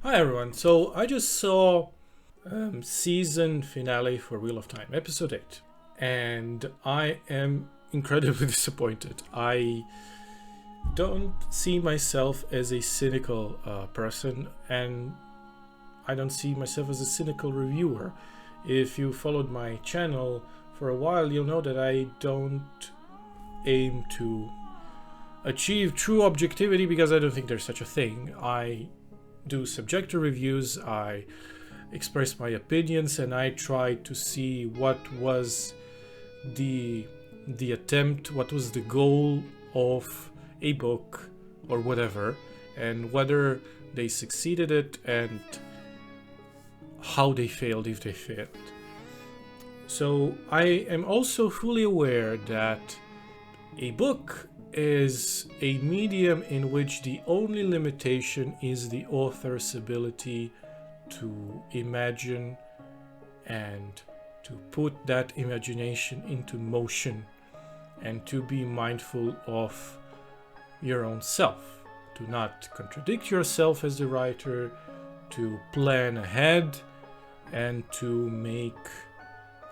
Hi everyone. So I just saw season finale for Wheel of Time, episode 8, and I am incredibly disappointed. I don't see myself as a cynical person, and I don't see myself as a cynical reviewer. If you followed my channel for a while, you'll know that I don't aim to achieve true objectivity because I don't think there's such a thing. I do subjective reviews, I express my opinions, and I try to see what was the attempt, what was the goal of a book or whatever, and whether they succeeded it and how they failed if they failed. So I am also fully aware that a book is a medium in which the only limitation is the author's ability to imagine and to put that imagination into motion and to be mindful of your own self, to not contradict yourself as a writer, to plan ahead and to make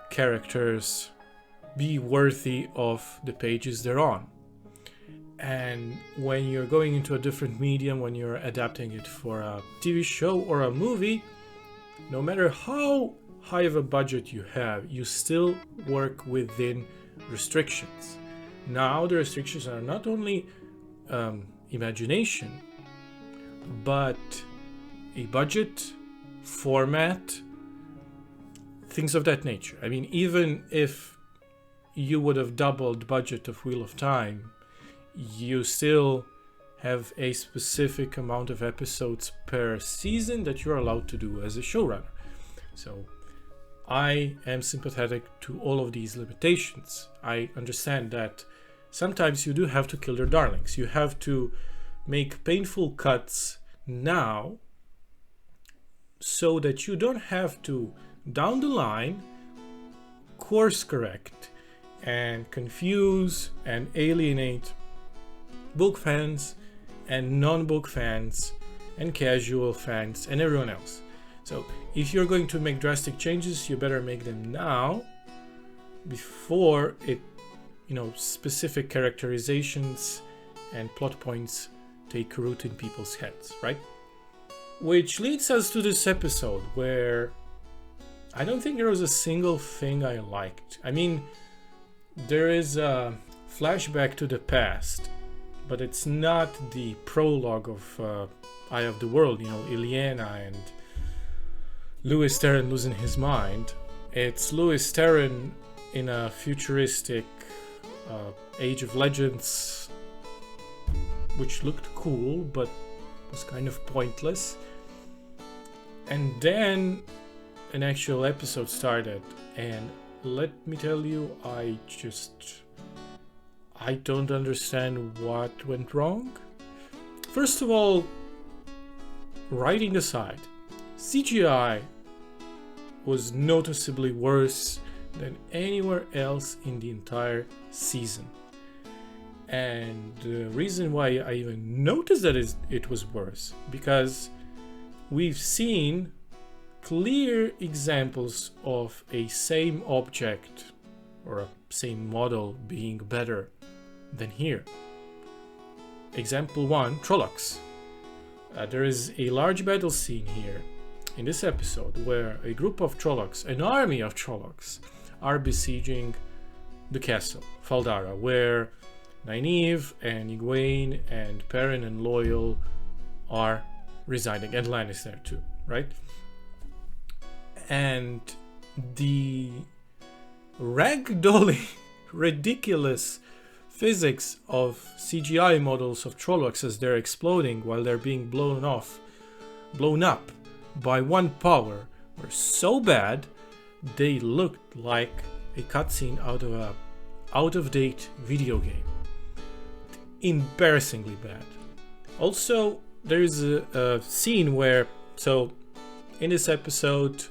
characters be worthy of the pages they're on. And when you're going into a different medium, when you're adapting it for a TV show or a movie, no matter how high of a budget you have, you still work within restrictions. Now the restrictions are not only imagination, but a budget, format, things of that nature. I mean, even if you would have doubled budget of Wheel of Time, you still have a specific amount of episodes per season that you're allowed to do as a showrunner. So I am sympathetic to all of these limitations. I understand that sometimes you do have to kill your darlings. You have to make painful cuts now so that you don't have to, down the line, course correct and confuse and alienate book fans and non-book fans and casual fans and everyone else. So if you're going to make drastic changes, you better make them now before it, specific characterizations and plot points take root in people's heads, right? Which leads us to this episode where I don't think there was a single thing I liked. I mean, there is a flashback to the past, but it's not the prologue of Eye of the World, Ileana and Lewis Terran losing his mind. It's Lewis Terran in a futuristic Age of Legends, which looked cool, but was kind of pointless. And then an actual episode started, and let me tell you, I don't understand what went wrong. First of all, writing aside, CGI was noticeably worse than anywhere else in the entire season. And the reason why I even noticed that it was worse, because we've seen clear examples of a same object or a same model being better than here. Example 1, Trollocs. There is a large battle scene here in this episode where a group of Trollocs, an army of Trollocs, are besieging the castle, Faldara, where Nynaeve and Egwene and Perrin and Loyal are residing, and Lannis there too, right? And the ragdolly, ridiculous physics of CGI models of Trollocs as they're exploding while they're being blown up by one power were so bad they looked like a cutscene out of a out-of-date video game. Embarrassingly bad. Also, there's a scene where, so in this episode,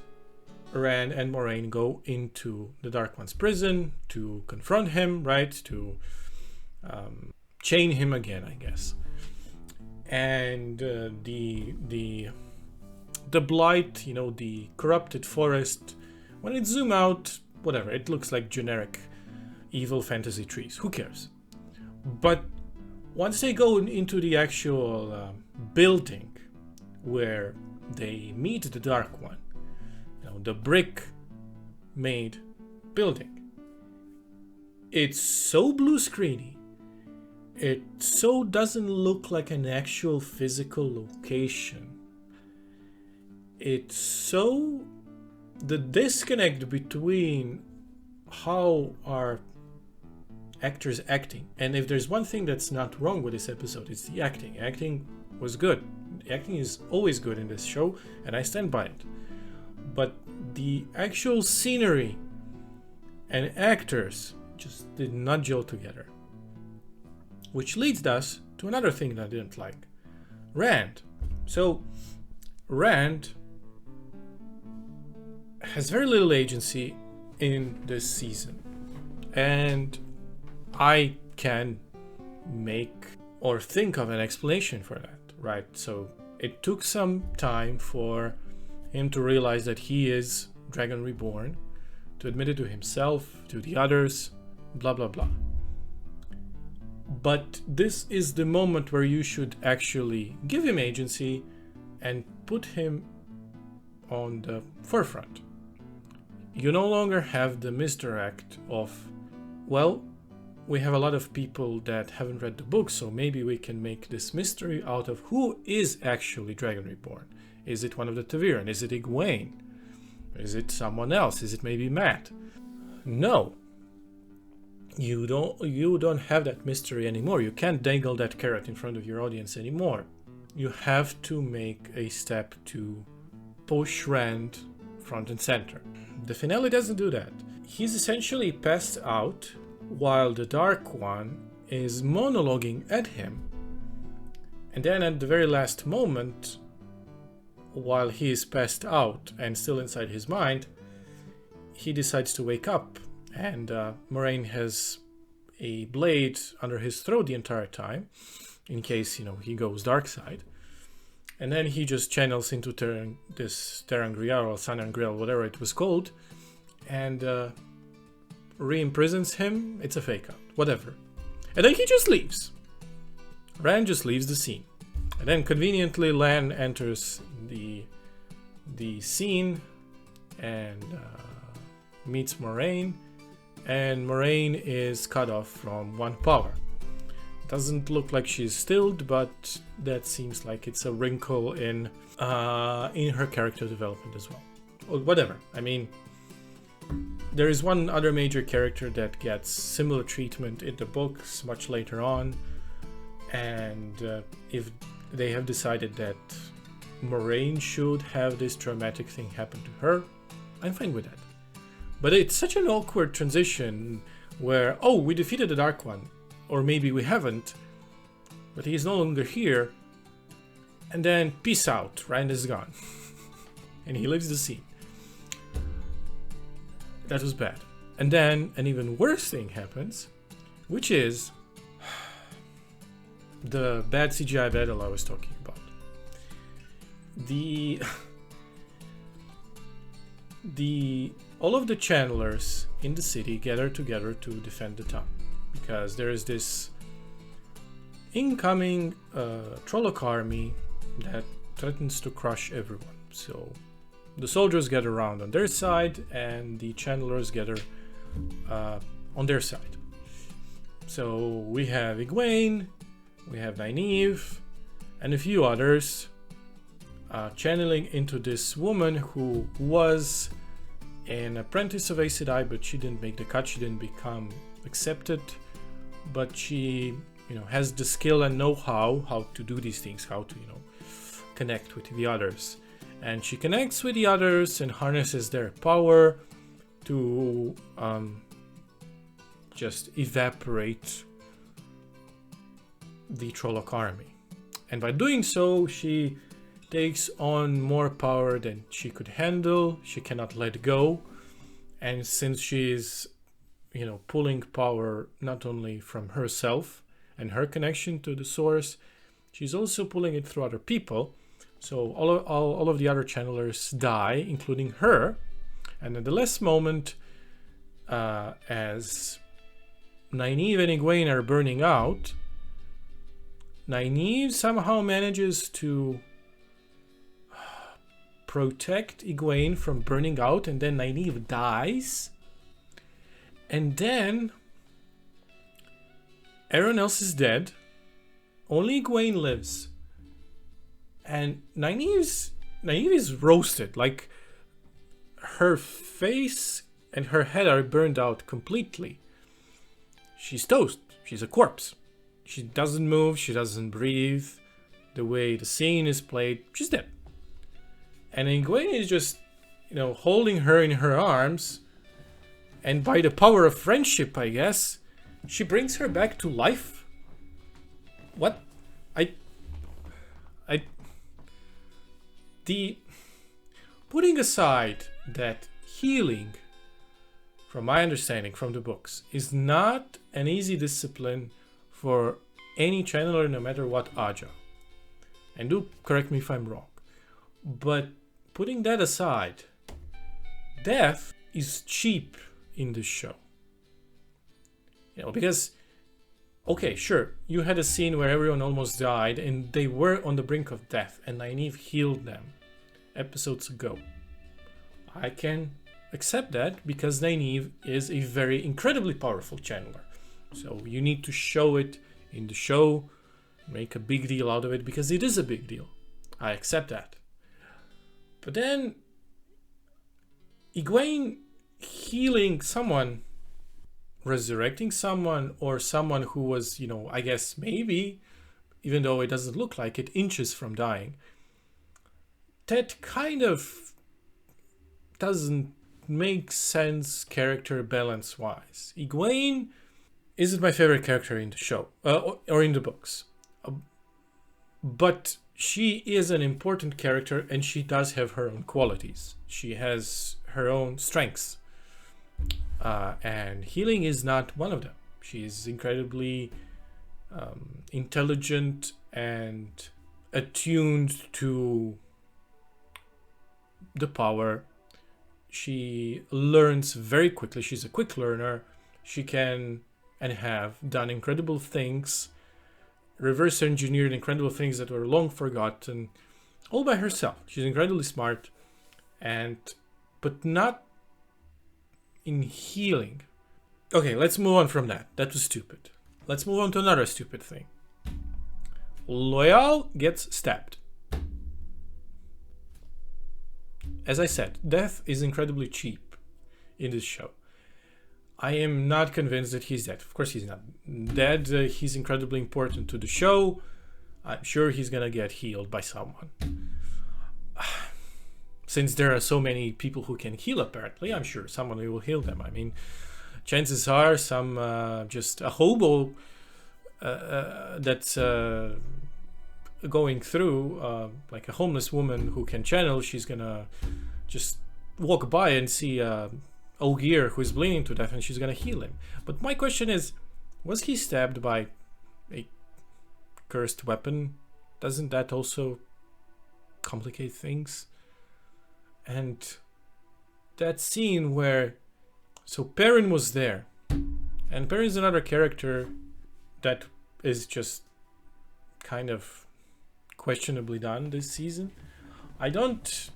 Rand and Moraine go into the Dark One's prison to confront him, right? To chain him again, I guess. And the the blight, you know, the corrupted forest. When it zoom out, whatever, it looks like generic evil fantasy trees. Who cares? But once they go into the actual building where they meet the Dark One, you know, the brick-made building, it's so blue screeny. It so doesn't look like an actual physical location. It's so... the disconnect between how are actors acting, and if there's one thing that's not wrong with this episode, it's the acting. Acting was good. Acting is always good in this show, and I stand by it. But the actual scenery and actors just did not gel together. Which leads us to another thing that I didn't like. Rand. So, Rand has very little agency in this season. And I can make or think of an explanation for that, right? So, it took some time for him to realize that he is Dragon Reborn, to admit it to himself, to the others, blah blah blah. But this is the moment where you should actually give him agency and put him on the forefront. You no longer have the misdirect of, well, we have a lot of people that haven't read the book, so maybe we can make this mystery out of who is actually Dragon Reborn. Is it one of the Taviran? Is it Egwene? Is it someone else? Is it maybe Matt? No. You don't have that mystery anymore. You can't dangle that carrot in front of your audience anymore. You have to make a step to push Rand front and center. The finale doesn't do that. He's essentially passed out while the Dark One is monologuing at him. And then at the very last moment, while he is passed out and still inside his mind, he decides to wake up. And Moraine has a blade under his throat the entire time, in case, you know, he goes dark side. And then he just channels into this ter'angreal or San'angreal, whatever it was called, and re-imprisons him. It's a fake out, whatever. And then he just leaves. Rand just leaves the scene. And then conveniently Lan enters the scene and meets Moraine. And Moraine is cut off from one power. Doesn't look like she's stilled, but that seems like it's a wrinkle in her character development as well. Or whatever. I mean, there is one other major character that gets similar treatment in the books much later on, and if they have decided that Moraine should have this traumatic thing happen to her, I'm fine with that. But it's such an awkward transition where, oh, we defeated the Dark One, or maybe we haven't, but he is no longer here, and then peace out, Rand is gone. And he leaves the scene. That was bad. And then an even worse thing happens, which is the bad CGI battle I was talking about. All of the channelers in the city gather together to defend the town, because there is this incoming Trolloc army that threatens to crush everyone. So the soldiers gather around on their side and the channelers gather on their side. So we have Egwene, we have Nynaeve, and a few others channeling into this woman who was an apprentice of Aes Sedai, but she didn't make the cut, she didn't become accepted, but she, you know, has the skill and know-how how to do these things, how to, you know, connect with the others. And she connects with the others and harnesses their power to just evaporate the Trolloc army. And by doing so, she takes on more power than she could handle. She cannot let go. And since she is, you know, pulling power not only from herself and her connection to the source, she's also pulling it through other people. So all of the other channelers die, including her. And at the last moment, as Nynaeve and Egwene are burning out, Nynaeve somehow manages to protect Egwene from burning out, and then Nynaeve dies. And then everyone else is dead. Only Egwene lives. And Nynaeve is roasted. Like, her face and her head are burned out completely. She's toast. She's a corpse. She doesn't move. She doesn't breathe. The way the scene is played, she's dead. And Egwene is just, holding her in her arms. And by the power of friendship, I guess, she brings her back to life. What? Putting aside that healing, from my understanding from the books, is not an easy discipline for any channeler, no matter what aja. And do correct me if I'm wrong. But putting that aside, death is cheap in this show. Because, okay, sure, you had a scene where everyone almost died and they were on the brink of death and Nynaeve healed them episodes ago. I can accept that because Nynaeve is a very incredibly powerful channeler. So you need to show it in the show, make a big deal out of it, because it is a big deal. I accept that. But then Egwene healing someone, resurrecting someone, or someone who was, I guess maybe, even though it doesn't look like it, inches from dying, that kind of doesn't make sense character balance wise. Egwene isn't my favorite character in the show, or in the books. But she is an important character and she does have her own qualities. She has her own strengths. And healing is not one of them. She's incredibly intelligent and attuned to the power. She learns very quickly. She's a quick learner. She can and have done incredible things, reverse engineered incredible things that were long forgotten, all by herself. She's incredibly smart, but not in healing. Okay, let's move on from that. That was stupid. Let's move on to another stupid thing. Loyal gets stabbed. As I said, death is incredibly cheap in this show. I am not convinced that he's dead. Of course he's not dead. He's incredibly important to the show. I'm sure he's gonna get healed by someone. Since there are so many people who can heal, apparently, I'm sure someone will heal them. I mean, chances are some just a hobo that's going through, like a homeless woman who can channel, she's gonna just walk by and see Ogier who is bleeding to death and she's gonna heal him. But my question is, was he stabbed by a cursed weapon? Doesn't that also complicate things? And that scene where, so Perrin was there, and Perrin is another character that is just kind of questionably done this season. I don't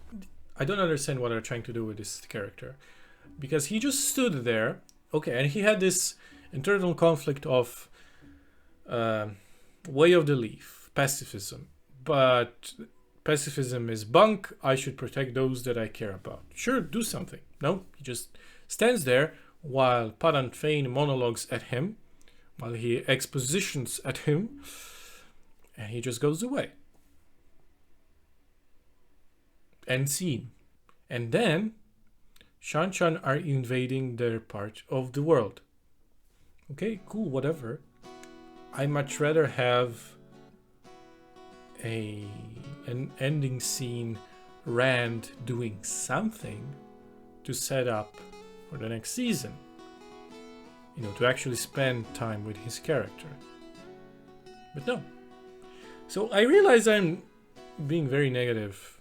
understand what they're trying to do with this character, because he just stood there, okay, and he had this internal conflict of way of the leaf, pacifism, but pacifism is bunk. I should protect those that I care about. Sure, do something. No, he just stands there while Padan Fain monologues at him, while he expositions at him, and he just goes away. End scene. And then Shan-Chan are invading their part of the world. Okay, cool, whatever. I much rather have an ending scene, Rand doing something to set up for the next season. To actually spend time with his character. But no. So I realize I'm being very negative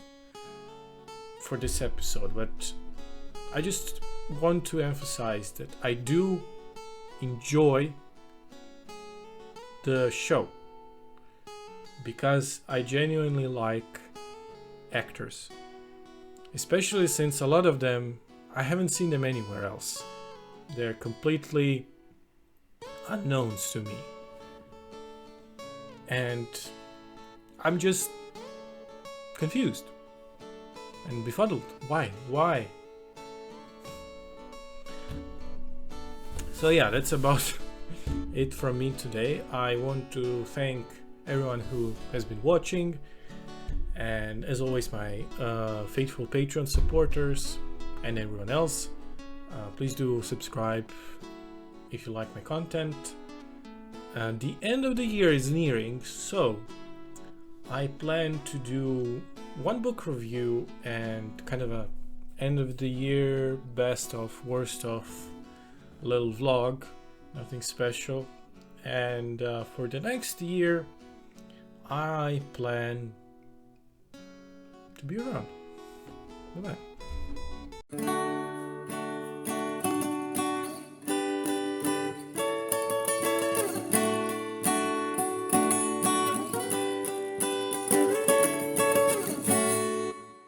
for this episode, but I just want to emphasize that I do enjoy the show because I genuinely like actors, especially since a lot of them I haven't seen them anywhere else. They're completely unknowns to me, and I'm just confused and befuddled. Why? So yeah, that's about it from me today. I want to thank everyone who has been watching, and as always my faithful Patreon supporters and everyone else. Please do subscribe if you like my content. The end of the year is nearing, so I plan to do one book review and kind of a end of the year best of worst of little vlog, nothing special. And for the next year I plan to be around. Bye bye.